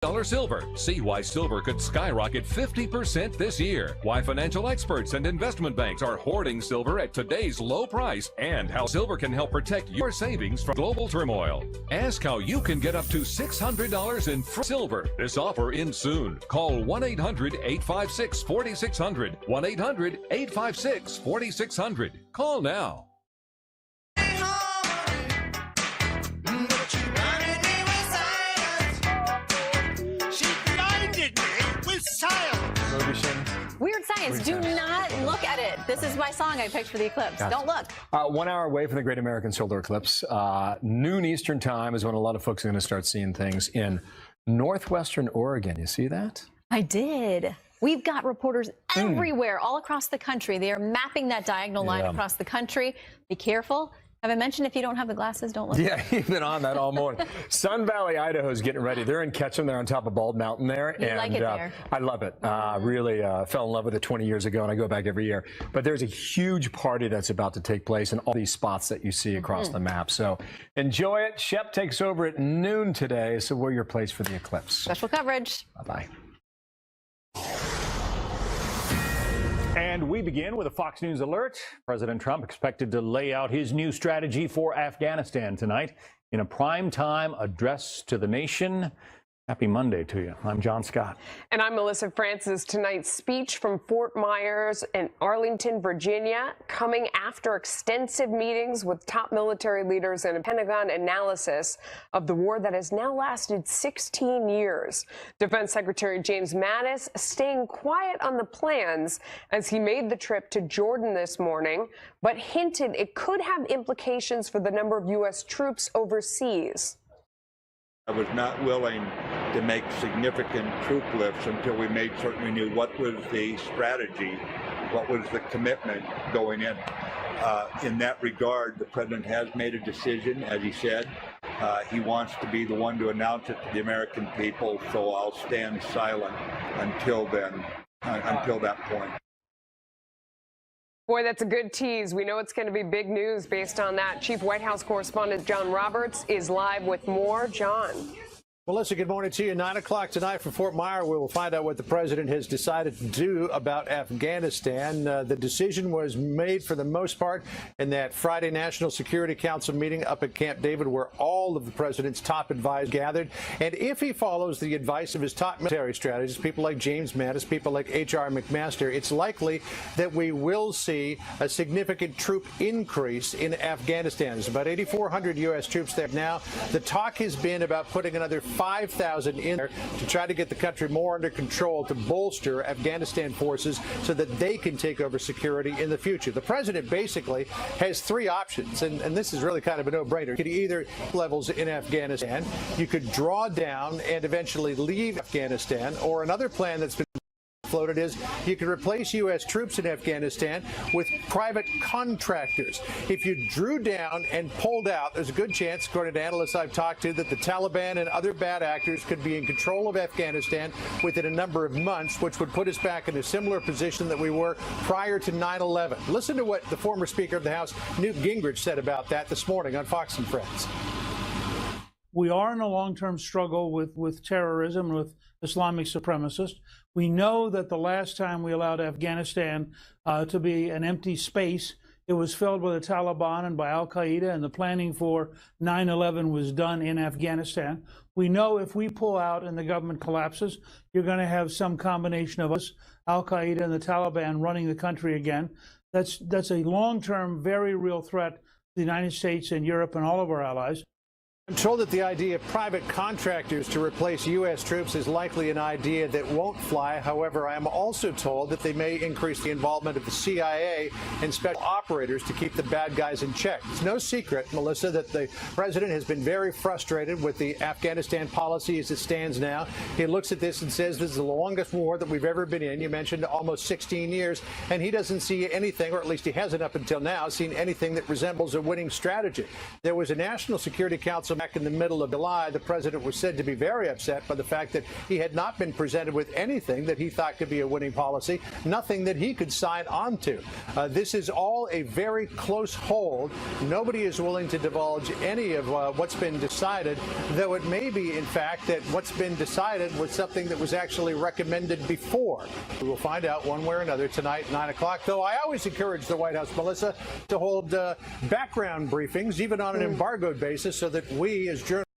silver. See why silver could skyrocket 50% this year. Why financial experts and investment banks are hoarding silver at today's low price, and how silver can help protect your savings from global turmoil. Ask how you can get up to $600 in free silver. This offer ends soon. Call 1-800-856-4600. 1-800-856-4600. Call now. Weird Science. Do not look at it. This is my song I picked for the eclipse. Gotcha. Don't look. 1 hour away from the Great American Solar Eclipse. Noon Eastern Time is when a lot of folks are going to start seeing things in northwestern Oregon. You see that? I did. We've got reporters everywhere, all across the country. They are mapping that diagonal line across the country. Be careful. Have I mentioned if you don't have the glasses, don't look? Yeah, you've been on that all morning. Sun Valley, Idaho is getting ready. They're in Ketchum. They're on top of Bald Mountain there. You like it there? I love it. Really fell in love with it 20 years ago, and I go back every year. But there's a huge party that's about to take place in all these spots that you see across the map. So enjoy it. Shep takes over at noon today. So we're your place for the eclipse. Special coverage. Bye-bye. And we begin with a Fox News alert. President Trump expected to lay out his new strategy for Afghanistan tonight in a primetime address to the nation. Happy Monday to you. I'm John Scott. And I'm Melissa Francis. Tonight's speech from Fort Myers in Arlington, Virginia, coming after extensive meetings with top military leaders and a Pentagon analysis of the war that has now lasted 16 years. Defense Secretary James Mattis staying quiet on the plans as he made the trip to Jordan this morning, but hinted it could have implications for the number of U.S. troops overseas. I was not willing to make significant troop lifts until we made certain we knew what was the strategy, what was the commitment going in. In that regard, the president has made a decision, as he said. He wants to be the one to announce it to the American people, so I'll stand silent until then, until that point. Boy, that's a good tease. We know it's going to be big news based on that. Chief White House correspondent John Roberts is live with more. John. Melissa, good morning to you. 9 o'clock tonight from Fort Myers, we will find out what the president has decided to do about Afghanistan. The decision was made for the most part in that Friday National Security Council meeting up at Camp David, where all of the president's top advisors gathered. And if he follows the advice of his top military strategists, people like James Mattis, people like H.R. McMaster, it's likely that we will see a significant troop increase in Afghanistan. There's about 8,400 U.S. troops there now. The talk has been about putting another 5,000 in there to try to get the country more under control, to bolster Afghanistan forces so that they can take over security in the future. The president basically has three options, and this is really kind of a no-brainer. You could either levels in Afghanistan, you could draw down and eventually leave Afghanistan, or another plan that's been floated is you could replace U.S. troops in Afghanistan with private contractors. If you drew down and pulled out, there's a good chance, according to analysts I've talked to, that the Taliban and other bad actors could be in control of Afghanistan within a number of months, which would put us back in a similar position that we were prior to 9/11. Listen to what the former Speaker of the House, Newt Gingrich, said about that this morning on Fox and Friends. We are in a long-term struggle with terrorism, with Islamic supremacists. We know that the last time we allowed Afghanistan to be an empty space, it was filled by the Taliban and by al-Qaeda, and the planning for 9/11 was done in Afghanistan. We know if we pull out and the government collapses, you're going to have some combination of us, al-Qaeda and the Taliban, running the country again. That's a long-term, very real threat to the United States and Europe and all of our allies. I'm told that the idea of private contractors to replace U.S. troops is likely an idea that won't fly. However, I am also told that they may increase the involvement of the CIA and special operators to keep the bad guys in check. It's no secret, Melissa, that the president has been very frustrated with the Afghanistan policy as it stands now. He looks at this and says this is the longest war that we've ever been in. You mentioned almost 16 years, and he doesn't see anything, or at least he hasn't up until now, seen anything that resembles a winning strategy. There was a National Security Council back in the middle of July, the president was said to be very upset by the fact that he had not been presented with anything that he thought could be a winning policy, nothing that he could sign on to. This is all a very close hold. Nobody is willing to divulge any of what's been decided, though it may be, in fact, that what's been decided was something that was actually recommended before. We will find out one way or another tonight, 9 o'clock, though I always encourage the White House, Melissa, to hold background briefings, even on an embargoed basis, so that we as journalists